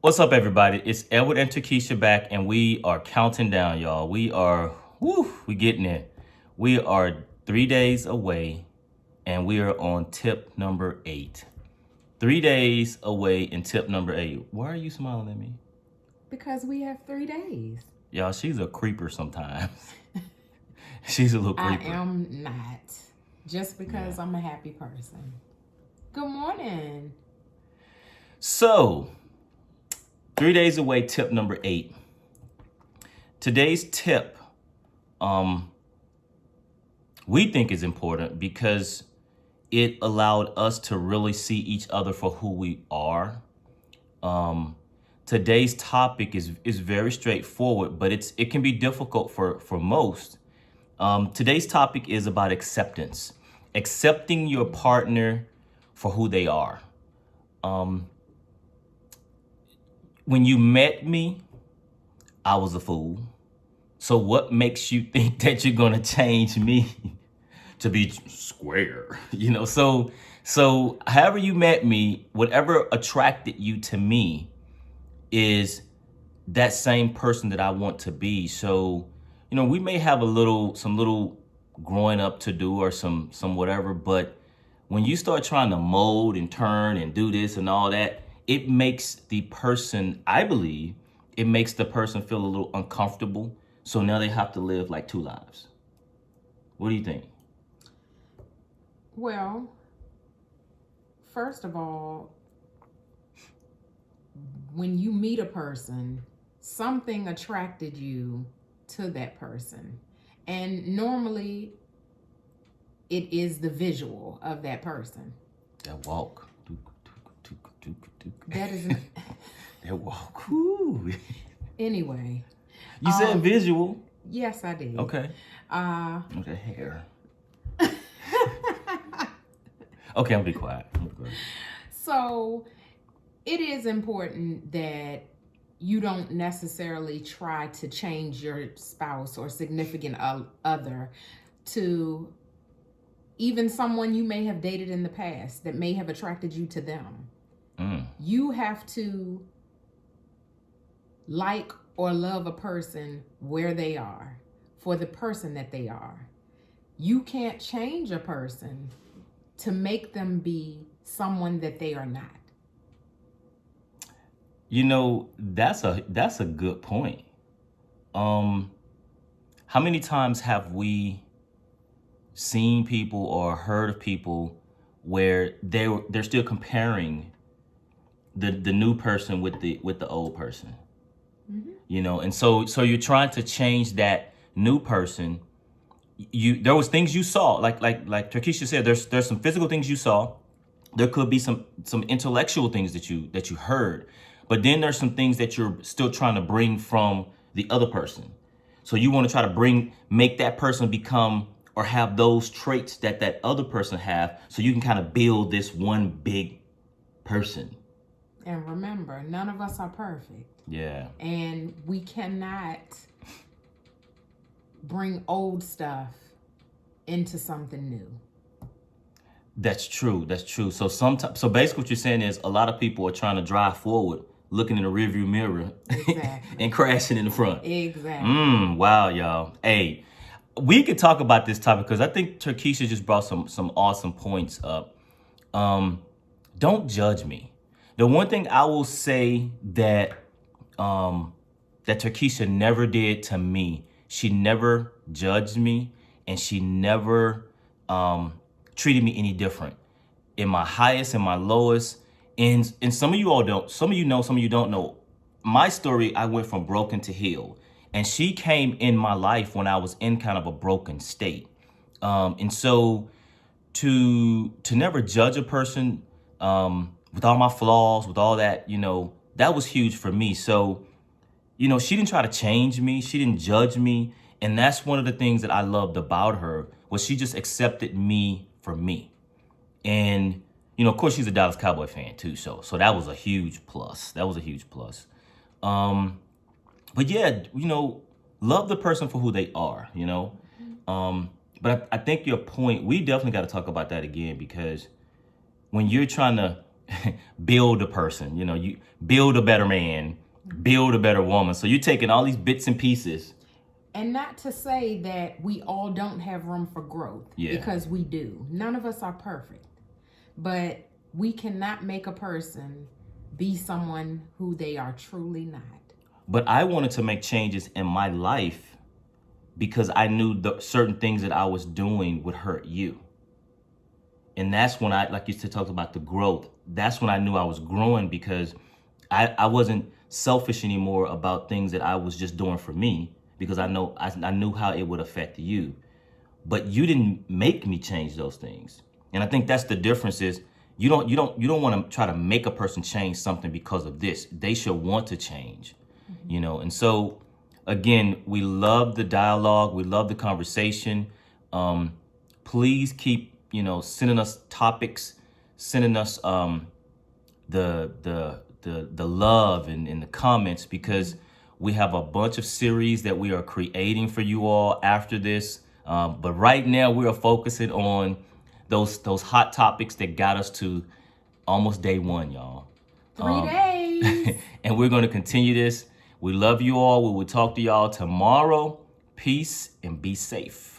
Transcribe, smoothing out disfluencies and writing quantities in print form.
What's up, everybody? It's Edward and Takesha back, and we are counting down, y'all. We getting there. We are 3 days away, and we are on tip number 8. 3 days away in tip number 8. Why are you smiling at me? Because we have 3 days. Y'all, she's a creeper sometimes. She's a little I creeper. am not. Just because I'm a happy person. Good morning. So, 3 days away, tip number 8. Today's tip, we think is important because it allowed us to really see each other for who we are. Today's topic is very straightforward, but it can be difficult for most. Today's topic is about acceptance, accepting your partner for who they are. When you met me, I was a fool. So what makes you think that you're gonna change me to be square? So however you met me, whatever attracted you to me is that same person that I want to be. So, we may have some little growing up to do or some whatever, but when you start trying to mold and turn and do this and all that, it makes the person, I believe, it makes the person feel a little uncomfortable. So now they have to live like two lives. What do you think? Well, first of all, when you meet a person, something attracted you to that person. And normally, it is the visual of that person. That walk. That isn't. That walk. Ooh. Anyway. You said visual. Yes, I did. Okay. With the hair. Okay, I'm gonna be quiet. So, it is important that you don't necessarily try to change your spouse or significant other to even someone you may have dated in the past that may have attracted you to them. You have to like or love a person where they are, for the person that they are. You can't change a person to make them be someone that they are not. That's a good point. How many times have we seen people or heard of people where they're still comparing the new person with the old person? And so you're trying to change that new person. There was things you saw, like Takesha said, there's some physical things you saw. There could be some intellectual things that you heard, but then there's some things that you're still trying to bring from the other person. So you want to try to make that person become or have those traits that other person have, so you can kind of build this one big person. And remember, none of us are perfect. Yeah. And we cannot bring old stuff into something new. That's true. So basically what you're saying is a lot of people are trying to drive forward, looking in the rearview mirror, exactly. and crashing in the front. Exactly. Wow, y'all. Hey, we could talk about this topic because I think Takesha just brought some awesome points up. Don't judge me. The one thing I will say that Takesha never did to me, she never judged me, and she never treated me any different in my highest and my lowest. And some of you all don't, some of you know, some of you don't know. My story, I went from broken to healed. And she came in my life when I was in kind of a broken state. And so to never judge a person with all my flaws, with all that, that was huge for me. So, she didn't try to change me. She didn't judge me. And that's one of the things that I loved about her, was she just accepted me for me. And, of course, she's a Dallas Cowboy fan too. So that was a huge plus. But yeah, love the person for who they are, But I think your point, we definitely got to talk about that again, because when you're trying to build a person. You know, you build a better man, build a better woman. So you're taking all these bits and pieces. And not to say that we all don't have room for growth, because we do. None of us are perfect. But we cannot make a person be someone who they are truly not. But I wanted to make changes in my life because I knew the certain things that I was doing would hurt you. And that's when I, like you said, talked about the growth. That's when I knew I was growing, because I wasn't selfish anymore about things that I was just doing for me, because I knew how it would affect you. But you didn't make me change those things. And I think that's the difference is you don't want to try to make a person change something because of this. They should want to change. You know, and so again, we love the dialogue, we love the conversation. Please keep, sending us topics, sending us the love in the comments, because we have a bunch of series that we are creating for you all after this. But right now we are focusing on those hot topics that got us to almost day 1, y'all. 3 days. And we're going to continue this. We love you all. We will talk to y'all tomorrow. Peace and be safe.